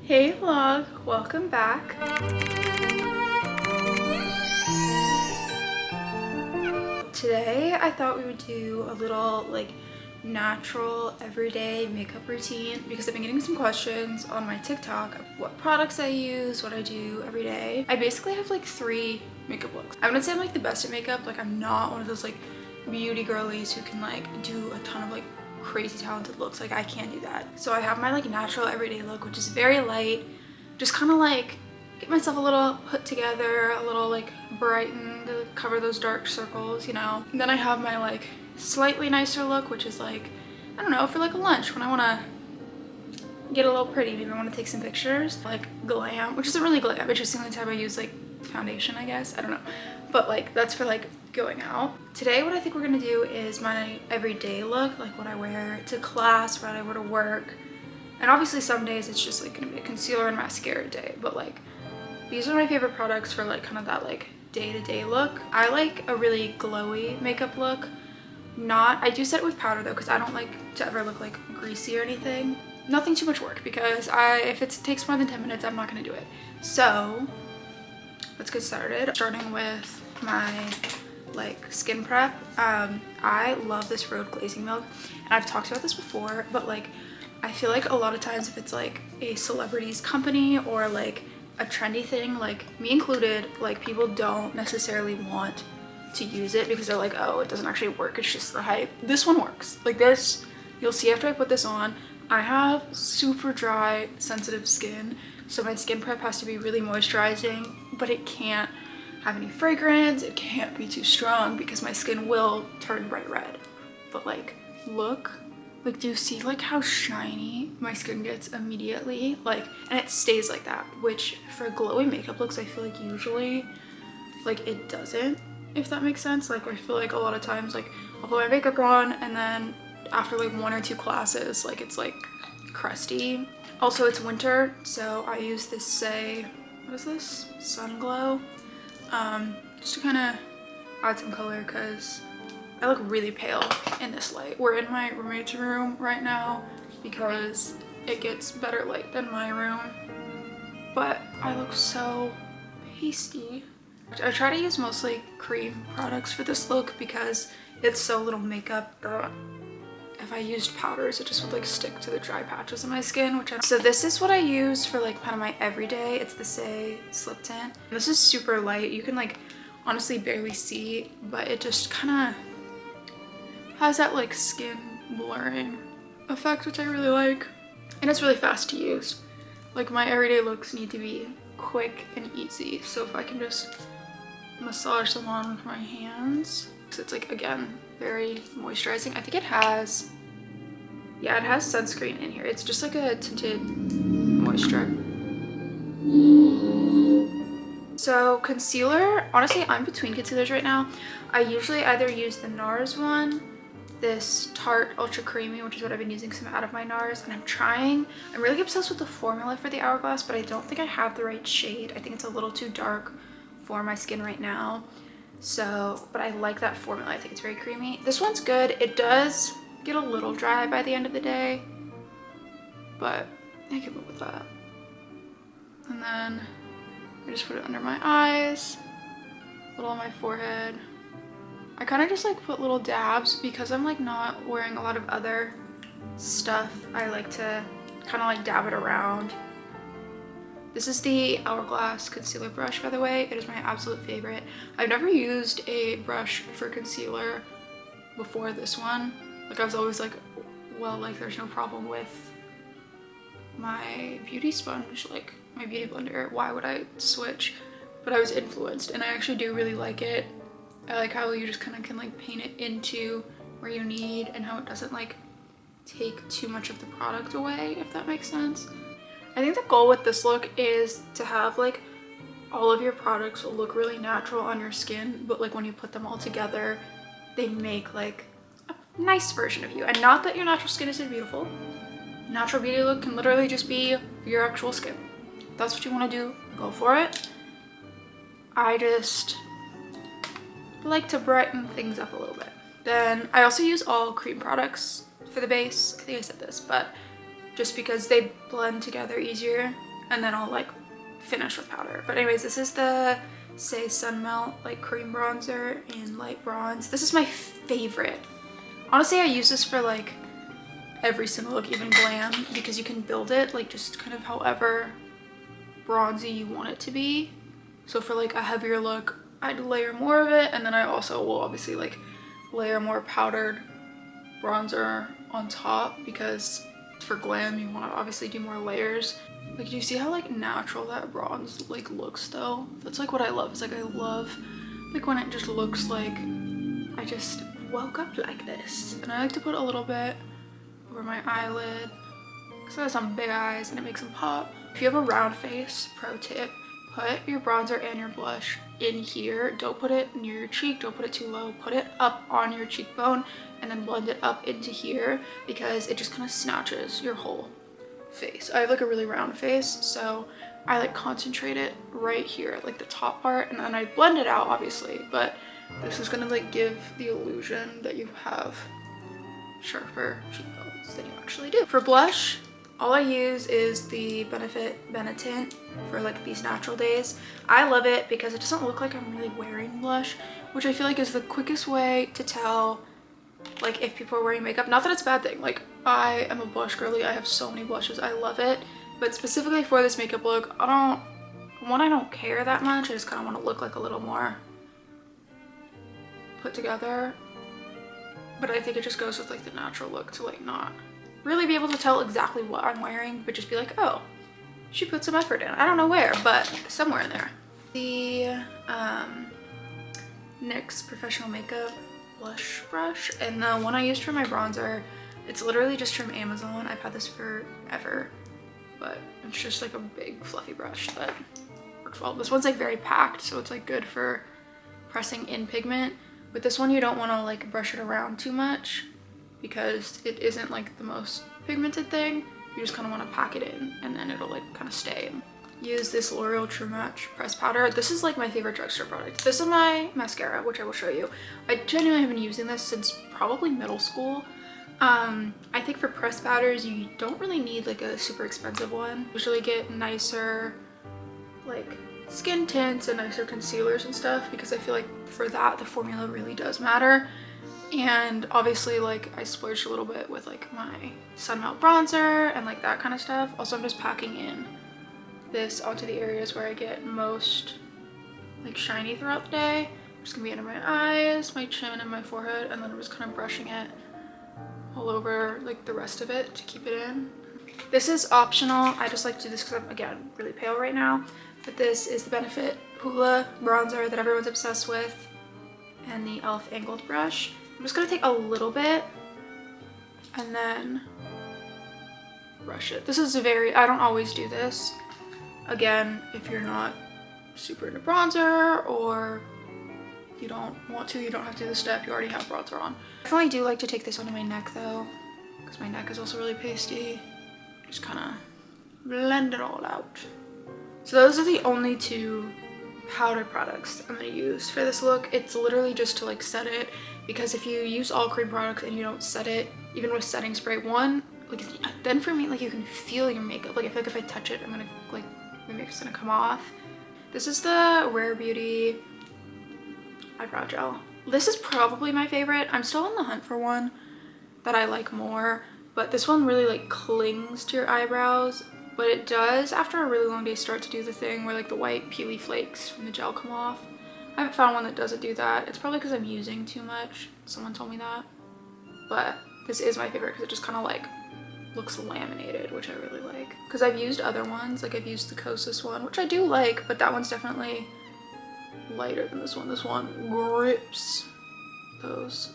Hey vlog, welcome back. Today I thought we would do a little natural everyday makeup routine because I've been getting some questions on my TikTok of what products I use, what I do every day. I basically have three makeup looks. I wouldn't say I'm the best at makeup. I'm not one of those beauty girlies who can do a ton of crazy talented looks. I can't do that. So I have my natural everyday look, which is very light, just kind of get myself a little put together, a little brighten to cover those dark circles, you know. And then I have my slightly nicer look, which is I don't know, for a lunch when I want to get a little pretty, maybe I want to take some pictures. Glam, which isn't really glam, it's just the only time I use foundation, I guess, I don't know, but that's for going out. Today what I think we're gonna do is my everyday look, what I wear to class, what I wear to work. And obviously some days it's just gonna be a concealer and mascara day, but these are my favorite products for kind of that day-to-day look. I like a really glowy makeup look. I do set it with powder though, because I don't like to ever look greasy or anything. Nothing too much work, because if it takes more than 10 minutes, I'm not gonna do it. So let's get started. Starting with my skin prep. I love this Road Glazing Milk, and I've talked about this before, but I feel a lot of times if it's a celebrity's company or a trendy thing, me included, people don't necessarily want to use it because they're oh, it doesn't actually work, it's just the hype. This one works. This, you'll see after I put this on, I have super dry, sensitive skin, so my skin prep has to be really moisturizing, but it can't have any fragrance, it can't be too strong because my skin will turn bright red. But look, do you see how shiny my skin gets immediately? And it stays like that, which for glowy makeup looks, I feel usually it doesn't, if that makes sense. I feel a lot of times I'll put my makeup on and then after one or two classes it's crusty. Also, it's winter, so I use this what is this? Sun Glow. Just to kind of add some color because I look really pale in this light. We're in my roommate's room right now because it gets better light than my room, but I look so pasty. I try to use mostly cream products for this look because it's so little makeup that if I used powders, it just would stick to the dry patches of my skin, which So this is what I use for kind of my everyday. It's the Slip Tint. This is super light. You can honestly barely see, but it just kind of has that skin blurring effect, which I really like. And it's really fast to use. My everyday looks need to be quick and easy. So if I can just massage them on with my hands. So it's again, very moisturizing. I think it has, yeah, it has sunscreen in here. It's just a tinted moisture. So concealer, honestly, I'm between concealers right now. I usually either use the NARS one, this Tarte Ultra Creamy, which is what I've been using some out of my NARS, and I'm really obsessed with the formula for the Hourglass, but I don't think I have the right shade. I think it's a little too dark for my skin right now. So, but I like that formula. I think it's very creamy. This one's good. It does get a little dry by the end of the day, but I can live with that. And then I just put it under my eyes, a little on my forehead. I kind of just put little dabs because I'm not wearing a lot of other stuff. I like to kind of dab it around. This is the Hourglass concealer brush, by the way. It is my absolute favorite. I've never used a brush for concealer before this one. I was always well, there's no problem with my beauty sponge, my beauty blender. Why would I switch? But I was influenced, and I actually do really like it. I like how you just kind of can paint it into where you need, and how it doesn't take too much of the product away, if that makes sense. I think the goal with this look is to have all of your products look really natural on your skin, but when you put them all together, they make a nice version of you. And not that your natural skin isn't beautiful. Natural beauty look can literally just be your actual skin. If that's what you want to do, go for it. I just like to brighten things up a little bit. Then I also use all cream products for the base. I think I said this, but just because they blend together easier and then I'll like finish with powder. But anyways, this is the Say Sun Melt like cream bronzer in light bronze. This is my favorite. Honestly, I use this for like every single look, even glam, because you can build it like just kind of however bronzy you want it to be. So for like a heavier look, I'd layer more of it, and then I also will obviously like layer more powdered bronzer on top, because for glam you want to obviously do more layers. Like, do you see how like natural that bronze like looks though? That's like what I love. It's like I love like when it just looks like I just woke up like this. And I like to put a little bit over my eyelid because I have some big eyes and it makes them pop. If you have a round face, pro tip, put your bronzer and your blush in here. Don't put it near your cheek, don't put it too low. Put it up on your cheekbone and then blend it up into here, because it just kind of snatches your whole face. I have like a really round face, so I like concentrate it right here, like the top part, and then I blend it out obviously, but this is gonna like give the illusion that you have sharper cheekbones than you actually do. For blush, all I use is the Benefit Benetint for like these natural days. I love it because it doesn't look like I'm really wearing blush, which I feel like is the quickest way to tell like if people are wearing makeup. Not that it's a bad thing, like I am a blush girly, I have so many blushes, I love it, but specifically for this makeup look, I don't care that much. I just kind of want to look like a little more put together, but I think it just goes with like the natural look to like not really be able to tell exactly what I'm wearing, but just be like, oh, she put some effort in. I don't know where, but somewhere in there. The NYX Professional Makeup blush brush, and the one I used for my bronzer, it's literally just from Amazon. I've had this forever, but it's just like a big fluffy brush that works well. This one's like very packed, so it's like good for pressing in pigment. With this one, you don't want to like brush it around too much because it isn't like the most pigmented thing. You just kind of want to pack it in, and then it'll like kind of stay. Use this L'Oreal True Match pressed powder. This is like my favorite drugstore product. This is my mascara, which I will show you. I genuinely have been using this since probably middle school. I think for pressed powders, you don't really need like a super expensive one. Usually get nicer like skin tints and nicer concealers and stuff, because I feel like for that the formula really does matter. And obviously like I splurged a little bit with like my Sun Melt bronzer and like that kind of stuff. Also, I'm just packing in this onto the areas where I get most like shiny throughout the day. I'm just gonna be under my eyes, my chin, and my forehead, and then I'm just kind of brushing it all over like the rest of it to keep it in. This is optional. I just like to do this because I'm, again, really pale right now. But this is the Benefit Hoola bronzer that everyone's obsessed with, and the e.l.f. angled brush. I'm just gonna take a little bit and then brush it. This is I don't always do this. Again, if you're not super into bronzer or you don't want to, you don't have to do the step, you already have bronzer on. I definitely do like to take this onto my neck though, because my neck is also really pasty. Just kind of blend it all out. So those are the only two powder products I'm going to use for this look. It's literally just to like set it, because if you use all cream products and you don't set it, even with setting spray, one, like then for me, like you can feel your makeup. Like I feel like if I touch it, I'm gonna like my makeup's gonna come off. This is the Rare Beauty eyebrow gel. This is probably my favorite. I'm still on the hunt for one that I like more, but this one really like clings to your eyebrows, but it does after a really long day start to do the thing where like the white peely flakes from the gel come off. I haven't found one that doesn't do that. It's probably because I'm using too much. Someone told me that, but this is my favorite because it just kind of like looks laminated, which I really like. Because I've used other ones, like I've used the Kosas one, which I do like, but that one's definitely lighter than this one. This one grips those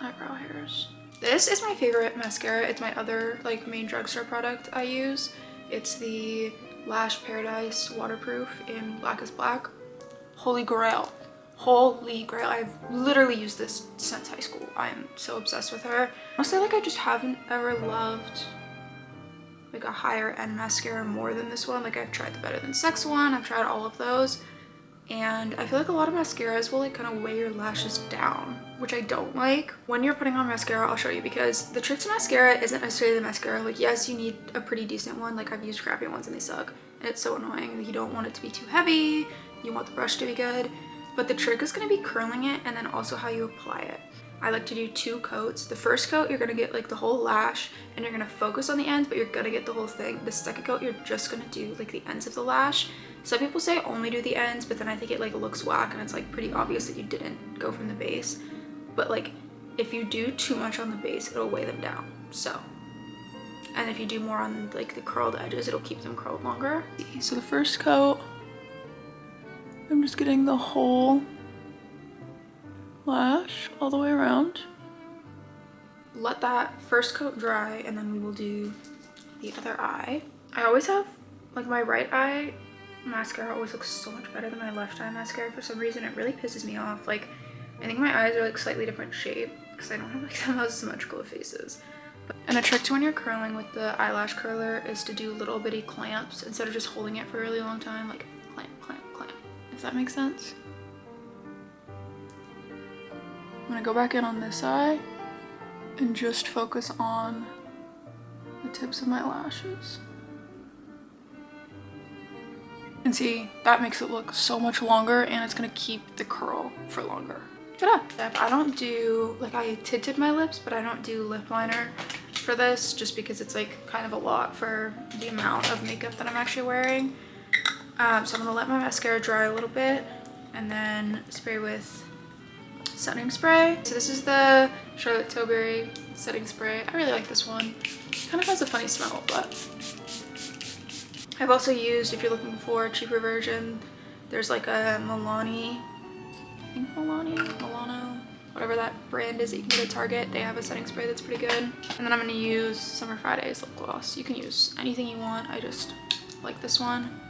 eyebrow hairs. This is my favorite mascara. It's my other like main drugstore product I use. It's the Lash Paradise Waterproof in Black is Black. Holy grail. Holy grail. I've literally used this since high school. I am so obsessed with her. Honestly, like I just haven't ever loved like a higher end mascara more than this one. Like I've tried the Better Than Sex one, I've tried all of those, And I feel like a lot of mascaras will like kind of weigh your lashes down, which I don't like. When you're putting on mascara, I'll show you, because the trick to mascara isn't necessarily the mascara. Like, yes, you need a pretty decent one. Like, I've used crappy ones and they suck. And it's so annoying. You don't want it to be too heavy. You want the brush to be good. But the trick is going to be curling it and then also how you apply it. I like to do 2 coats. The first coat, you're going to get like the whole lash and you're going to focus on the ends, but you're going to get the whole thing. The second coat, you're just going to do like the ends of the lash. Some people say only do the ends, but then I think it like looks whack and it's like pretty obvious that you didn't go from the base. But like if you do too much on the base, it'll weigh them down. So, and if you do more on like the curled edges, it'll keep them curled longer. So the first coat, I'm just getting the whole lash all the way around. Let that first coat dry and then we will do the other eye. I always have like my right eye mascara always looks so much better than my left eye mascara for some reason. It really pisses me off. Like, I think my eyes are like slightly different shape because I don't have like the most symmetrical faces. And a trick to when you're curling with the eyelash curler is to do little bitty clamps instead of just holding it for a really long time. Like clamp, clamp, clamp, if that makes sense. I'm gonna go back in on this eye and just focus on the tips of my lashes. And see, that makes it look so much longer and it's gonna keep the curl for longer. Ta-da! I don't do, like, I tinted my lips, but I don't do lip liner for this just because it's like kind of a lot for the amount of makeup that I'm actually wearing. So I'm gonna let my mascara dry a little bit and then spray with setting spray. So this is the Charlotte Tilbury setting spray. I really like this one. It kind of has a funny smell, but I've also used, if you're looking for a cheaper version, there's like a Milani, I think Milano, whatever that brand is that you can get at Target. They have a setting spray that's pretty good. And then I'm going to use Summer Fridays lip gloss. You can use anything you want. I just like this one.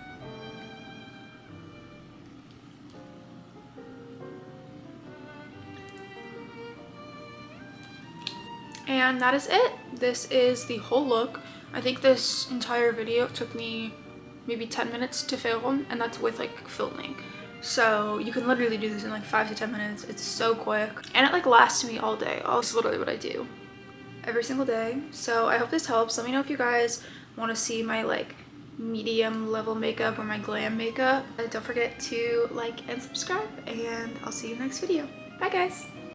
And that is it. This is the whole look. I think this entire video took me maybe 10 minutes to film, and that's with like filming. So you can literally do this in like 5 to 10 minutes. It's so quick. And it like lasts me all day. That's literally what I do every single day. So I hope this helps. Let me know if you guys want to see my like medium level makeup or my glam makeup. Don't forget to like and subscribe, and I'll see you next video. Bye guys.